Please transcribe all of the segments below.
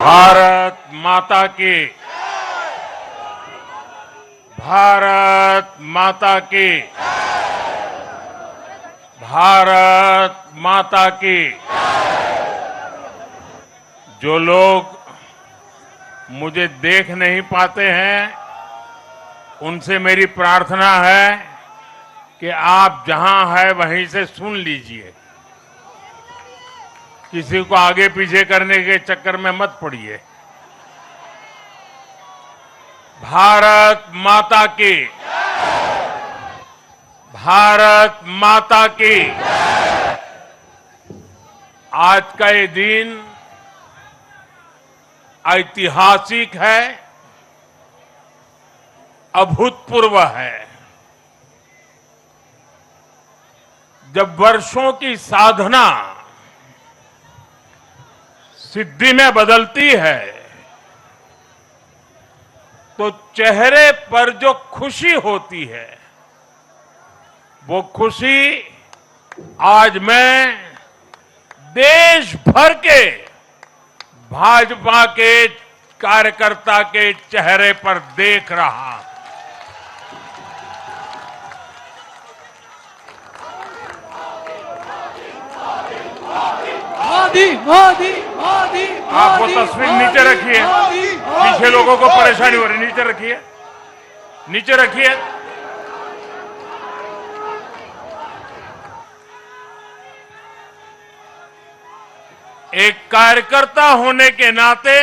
भारत माता की, भारत माता की, भारत माता की। जो लोग मुझे देख नहीं पाते हैं, उनसे मेरी प्रार्थना है कि आप जहां हैं वहीं से सुन लीजिए। किसी को आगे पीछे करने के चक्कर में मत पड़िए। भारत माता की, भारत माता की। आज का ये दिन ऐतिहासिक है, अभूतपूर्व है। जब वर्षों की साधना सिद्धि में बदलती है, तो चेहरे पर जो खुशी होती है, वो खुशी आज मैं देश भर के भाजपा के कार्यकर्ता के चेहरे पर देख रहा हूं। मोदी मोदी मोदी। आप वो तस्वीर नीचे रखिए, पीछे लोगों को परेशानी हो रही, नीचे रखिए, नीचे रखिए। एक कार्यकर्ता होने के नाते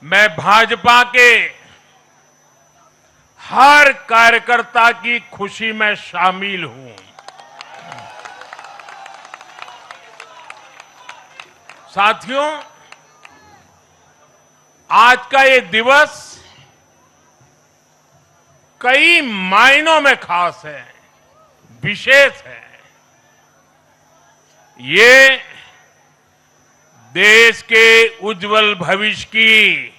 मैं भाजपा के हर कार्यकर्ता की खुशी में शामिल हूं। साथियों, आज का ये दिवस कई मायनों में खास है, विशेष है। ये देश के उज्जवल भविष्य की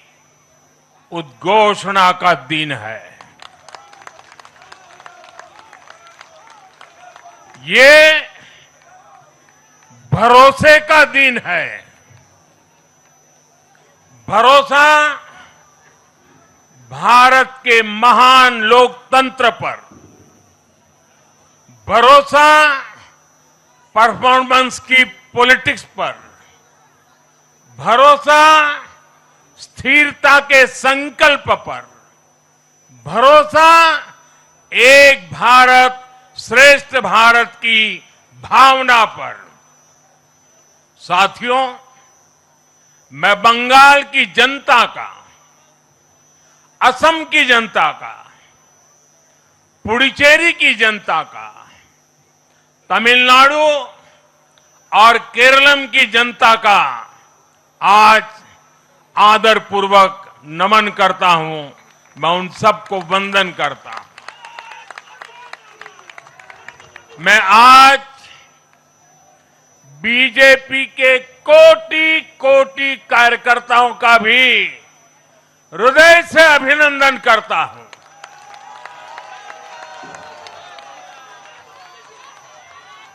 उद्घोषणा का दिन है। ये भरोसे का दिन है। भरोसा भारत के महान लोकतंत्र पर, भरोसा परफॉर्मेंस की पॉलिटिक्स पर, भरोसा स्थिरता के संकल्प पर, भरोसा एक भारत श्रेष्ठ भारत की भावना पर। साथियों, मैं बंगाल की जनता का, असम की जनता का, पुडुचेरी की जनता का, तमिलनाडु और केरलम की जनता का आज आदरपूर्वक नमन करता हूं। मैं उन सबको वंदन करता हूं। मैं आज बीजेपी के कोटि कोटि कार्यकर्ताओं का भी हृदय से अभिनंदन करता हूं।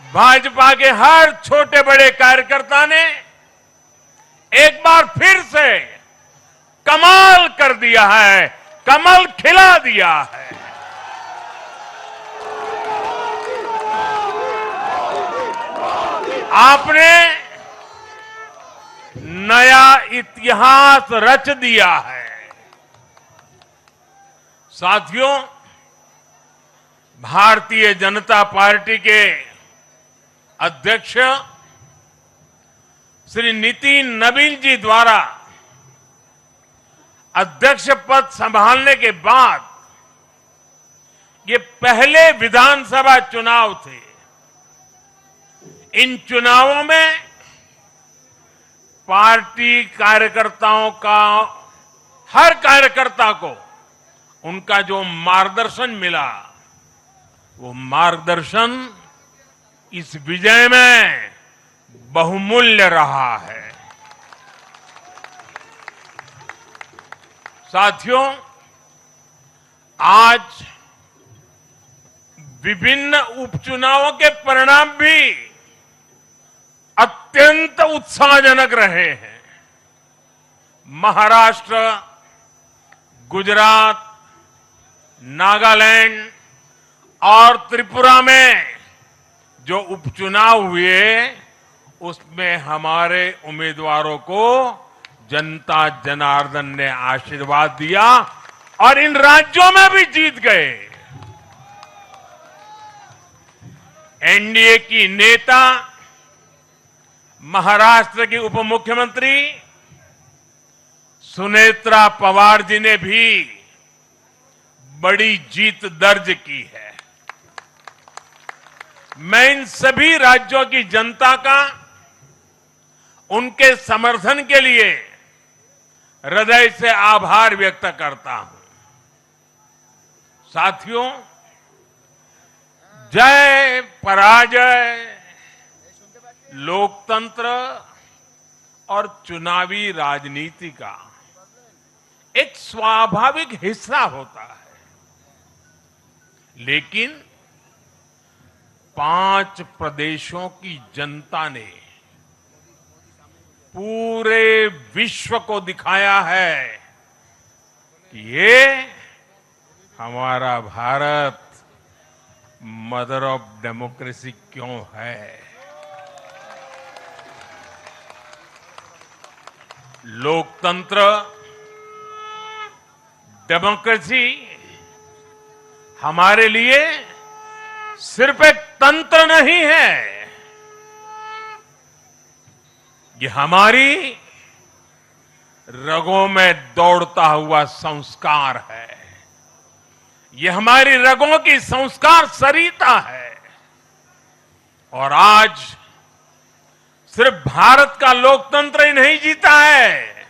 भाजपा के हर छोटे बड़े कार्यकर्ता ने एक बार फिर से कमाल कर दिया है, कमल खिला दिया है। आपने नया इतिहास रच दिया है। साथियों, भारतीय जनता पार्टी के अध्यक्ष श्री नितिन नवीन जी द्वारा अध्यक्ष पद संभालने के बाद ये पहले विधानसभा चुनाव थे। इन चुनावों में पार्टी कार्यकर्ताओं का, हर कार्यकर्ता को उनका जो मार्गदर्शन मिला, वो मार्गदर्शन इस विजय में बहुमूल्य रहा है। साथियों, आज विभिन्न उपचुनावों के परिणाम भी अत्यंत उत्साहजनक रहे हैं। महाराष्ट्र, गुजरात, नागालैंड और त्रिपुरा में जो उपचुनाव हुए, उसमें हमारे उम्मीदवारों को जनता जनार्दन ने आशीर्वाद दिया और इन राज्यों में भी जीत गए। एनडीए की नेता, महाराष्ट्र की उप मुख्यमंत्री सुनेत्रा पवार जी ने भी बड़ी जीत दर्ज की है। मैं इन सभी राज्यों की जनता का उनके समर्थन के लिए हृदय से आभार व्यक्त करता हूं। साथियों, जय पराजय लोकतंत्र और चुनावी राजनीति का एक स्वाभाविक हिस्सा होता है, लेकिन 5 प्रदेशों की जनता ने पूरे विश्व को दिखाया है कि ये हमारा भारत मदर ऑफ डेमोक्रेसी क्यों है। लोकतंत्र, डेमोक्रेसी हमारे लिए सिर्फ एक तंत्र नहीं है, ये हमारी रगों में दौड़ता हुआ संस्कार है। ये हमारी रगों की संस्कार सरिता है। और आज सिर्फ भारत का लोकतंत्र ही नहीं जीता है,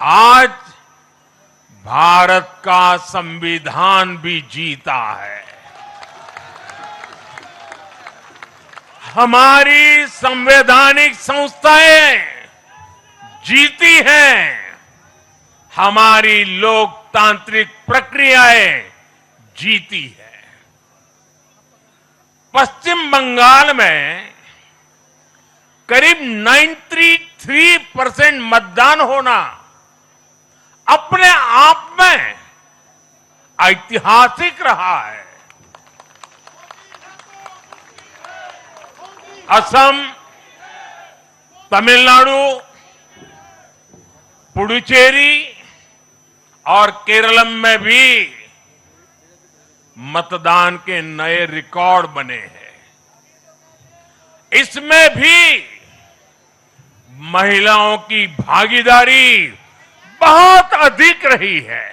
आज भारत का संविधान भी जीता है। हमारी संवैधानिक संस्थाएं जीती हैं, हमारी लोकतांत्रिक प्रक्रियाएं जीती है। पश्चिम बंगाल में करीब 93% मतदान होना अपने आप में ऐतिहासिक रहा है। असम, तमिलनाडु, पुडुचेरी और केरलम में भी मतदान के नए रिकॉर्ड बने हैं। इसमें भी महिलाओं की भागीदारी बहुत अधिक रही है।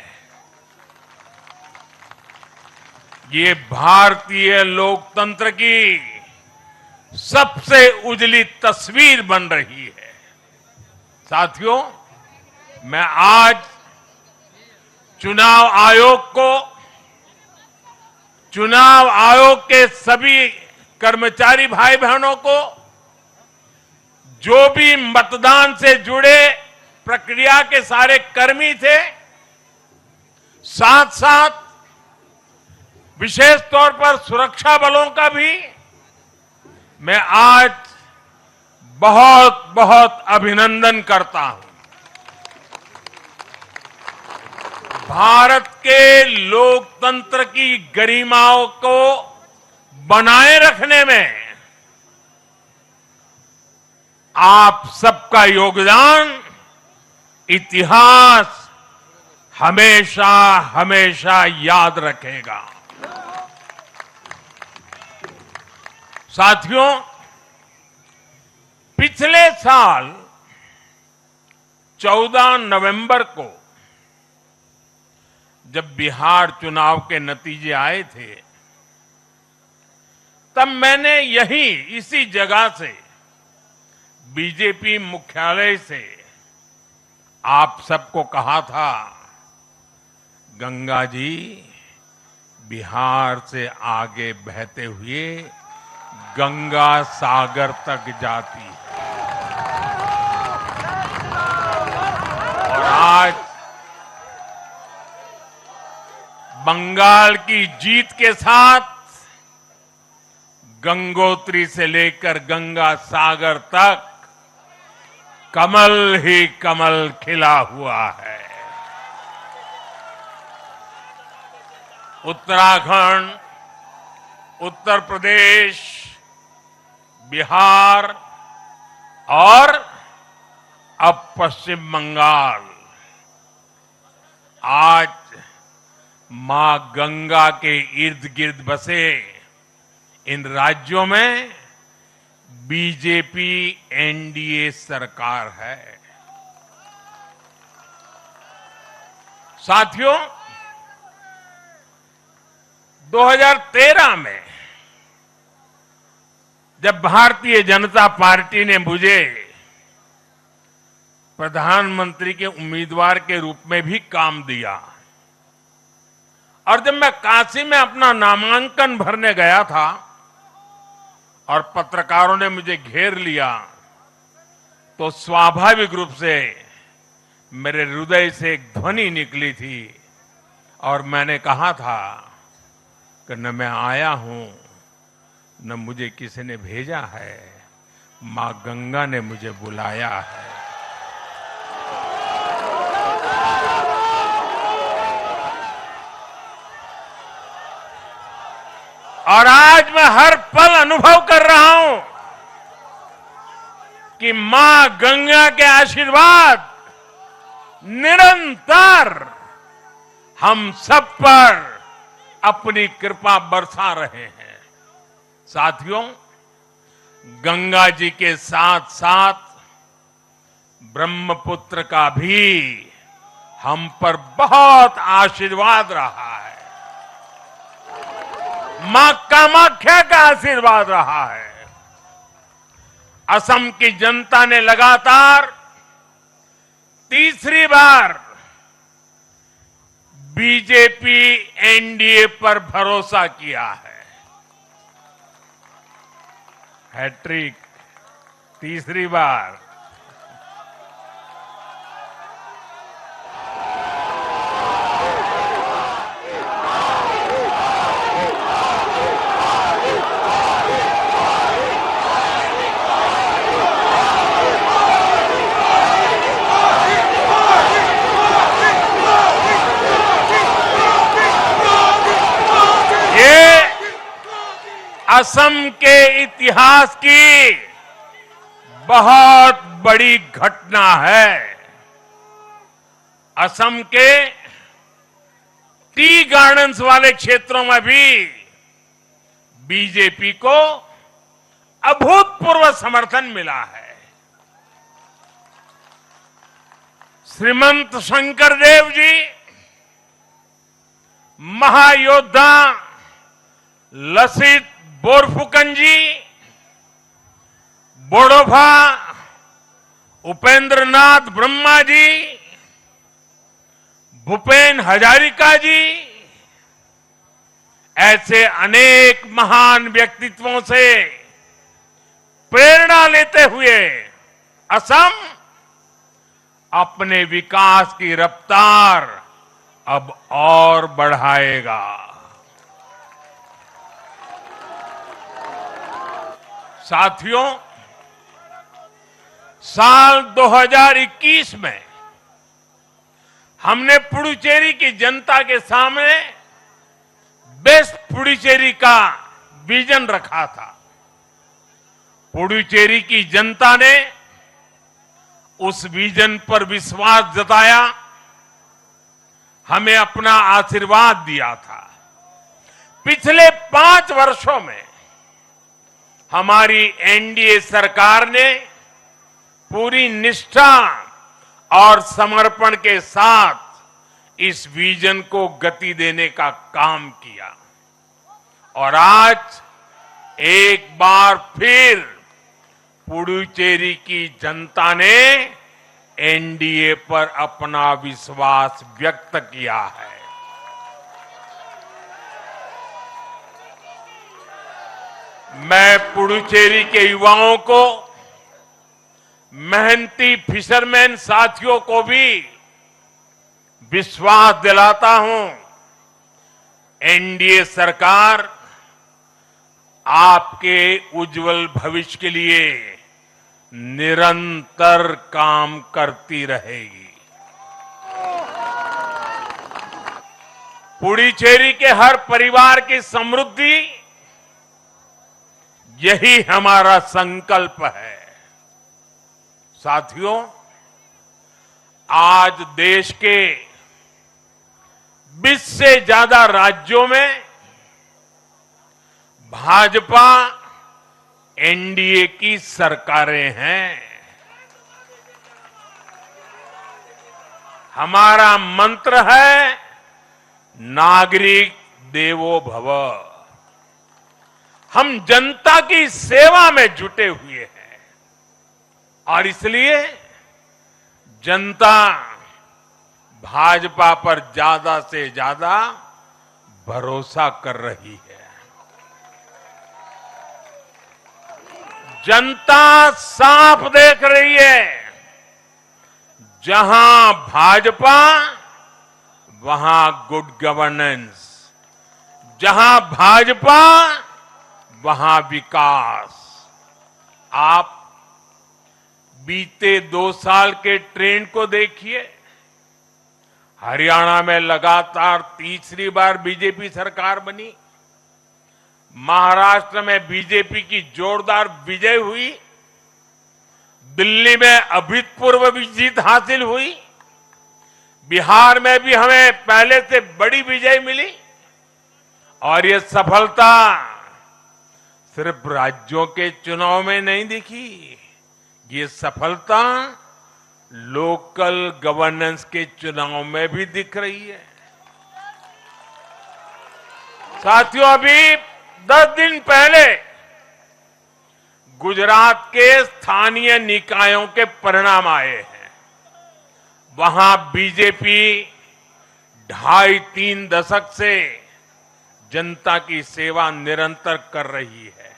ये भारतीय लोकतंत्र की सबसे उजली तस्वीर बन रही है। साथियों, मैं आज चुनाव आयोग के सभी कर्मचारी भाई बहनों को, जो भी मतदान से जुड़े प्रक्रिया के सारे कर्मी थे, साथ साथ विशेष तौर पर सुरक्षा बलों का भी मैं आज बहुत बहुत अभिनंदन करता हूं। भारत के लोकतंत्र की गरिमाओं को बनाए रखने में आप सबका योगदान इतिहास हमेशा हमेशा याद रखेगा। साथियों, पिछले साल 14 नवंबर को जब बिहार चुनाव के नतीजे आए थे, तब मैंने इसी जगह से बीजेपी मुख्यालय से आप सबको कहा था, गंगा जी बिहार से आगे बहते हुए गंगा सागर तक जाती है। और आज बंगाल की जीत के साथ गंगोत्री से लेकर गंगा सागर तक कमल ही कमल खिला हुआ है। उत्तराखंड, उत्तर प्रदेश, बिहार और अब पश्चिम बंगाल आज मां गंगा के इर्द गिर्द बसे इन राज्यों में बीजेपी एनडीए सरकार है। साथियों, 2013 में जब भारतीय जनता पार्टी ने मुझे प्रधानमंत्री के उम्मीदवार के रूप में भी काम दिया और जब मैं काशी में अपना नामांकन भरने गया था और पत्रकारों ने मुझे घेर लिया तो स्वाभाविक रूप से मेरे हृदय से एक ध्वनि निकली थी और मैंने कहा था कि न मैं आया हूं न मुझे किसी ने भेजा है, मां गंगा ने मुझे बुलाया है। और आज मैं हर पल अनुभव कर रहा हूं कि मां गंगा के आशीर्वाद निरंतर हम सब पर अपनी कृपा बरसा रहे हैं। साथियों, गंगा जी के साथ साथ ब्रह्मपुत्र का भी हम पर बहुत आशीर्वाद रहा है। मां कामाख्या का आशीर्वाद रहा है। असम की जनता ने लगातार तीसरी बार बीजेपी एनडीए पर भरोसा किया है। हैट्रिक, तीसरी बार। असम के इतिहास की बहुत बड़ी घटना है। असम के टी गार्डन्स वाले क्षेत्रों में भी बीजेपी को अभूतपूर्व समर्थन मिला है। श्रीमंत शंकरदेव जी, महायोद्धा लसित बोरफुकन जी, बोडोफा उपेंद्रनाथ ब्रह्मा जी, भूपेन हजारिका जी, ऐसे अनेक महान व्यक्तित्वों से प्रेरणा लेते हुए असम अपने विकास की रफ्तार अब और बढ़ाएगा। साथियों, साल 2021 में हमने पुडुचेरी की जनता के सामने बेस्ट पुडुचेरी का विजन रखा था। पुडुचेरी की जनता ने उस विजन पर विश्वास जताया, हमें अपना आशीर्वाद दिया था। पिछले 5 वर्षों में हमारी एनडीए सरकार ने पूरी निष्ठा और समर्पण के साथ इस विजन को गति देने का काम किया और आज एक बार फिर पुडुचेरी की जनता ने एनडीए पर अपना विश्वास व्यक्त किया है। मैं पुडुचेरी के युवाओं को, मेहनती फिशरमैन साथियों को भी विश्वास दिलाता हूं, एनडीए सरकार आपके उज्जवल भविष्य के लिए निरंतर काम करती रहेगी। पुडुचेरी के हर परिवार की समृद्धि, यही हमारा संकल्प है। साथियों, आज देश के 20 से ज्यादा राज्यों में भाजपा एनडीए की सरकारें हैं। हमारा मंत्र है नागरिक देवो भव। हम जनता की सेवा में जुटे हुए हैं और इसलिए जनता भाजपा पर ज्यादा से ज्यादा भरोसा कर रही है। जनता साफ देख रही है, जहां भाजपा वहां गुड गवर्नेंस, जहां भाजपा वहां विकास। आप बीते 2 साल के ट्रेंड को देखिए। हरियाणा में लगातार तीसरी बार बीजेपी सरकार बनी। महाराष्ट्र में बीजेपी की जोरदार विजय हुई। दिल्ली में अभूतपूर्व जीत हासिल हुई। बिहार में भी हमें पहले से बड़ी विजय मिली और ये सफलता सिर्फ राज्यों के चुनाव में नहीं दिखी, ये सफलता लोकल गवर्नेंस के चुनाव में भी दिख रही है। साथियों, अभी 10 दिन पहले गुजरात के स्थानीय निकायों के परिणाम आए हैं। वहां बीजेपी 2.5-3 दशक से जनता की सेवा निरंतर कर रही है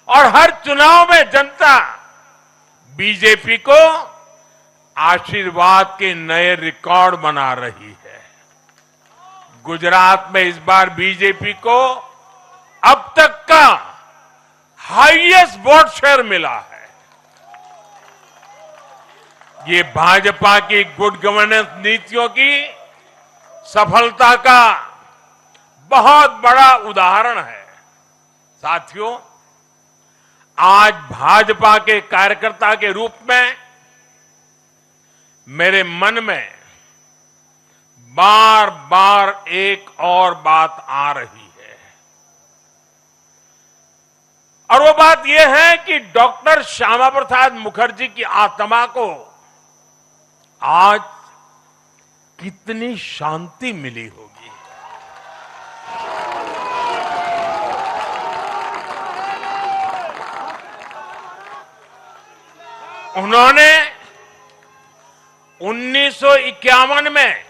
और हर चुनाव में जनता बीजेपी को आशीर्वाद के नए रिकॉर्ड बना रही है। गुजरात में इस बार बीजेपी को अब तक का हाईएस्ट वोट शेयर मिला है। ये भाजपा की गुड गवर्नेंस नीतियों की सफलता का बहुत बड़ा उदाहरण है। साथियों, आज भाजपा के कार्यकर्ता के रूप में मेरे मन में बार बार एक और बात आ रही है और वो बात यह है कि डॉक्टर श्यामा प्रसाद मुखर्जी की आत्मा को आज कितनी शांति मिली होगी। उन्होंने 1951 में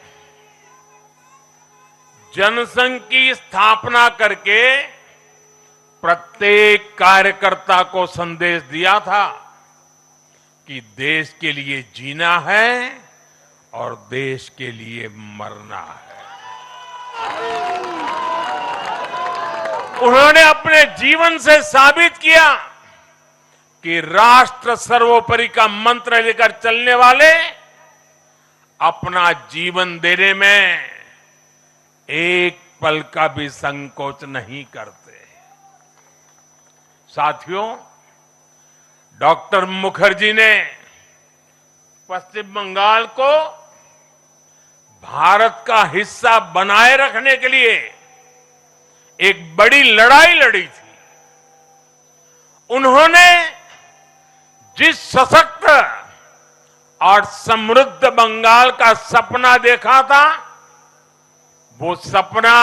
जनसंघ की स्थापना करके प्रत्येक कार्यकर्ता को संदेश दिया था कि देश के लिए जीना है और देश के लिए मरना है। उन्होंने अपने जीवन से साबित किया कि राष्ट्र सर्वोपरि का मंत्र लेकर चलने वाले अपना जीवन देने में एक पल का भी संकोच नहीं करते। साथियों, डॉक्टर मुखर्जी ने पश्चिम बंगाल को भारत का हिस्सा बनाए रखने के लिए एक बड़ी लड़ाई लड़ी थी। उन्होंने जिस सशक्त और समृद्ध बंगाल का सपना देखा था, वो सपना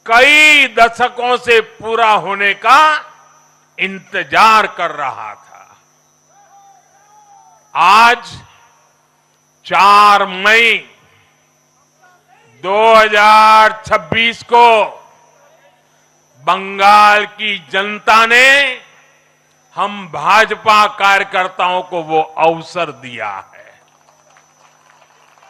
कई दशकों से पूरा होने का इंतजार कर रहा था। आज 4 मई 2026 को बंगाल की जनता ने हम भाजपा कार्यकर्ताओं को वो अवसर दिया है।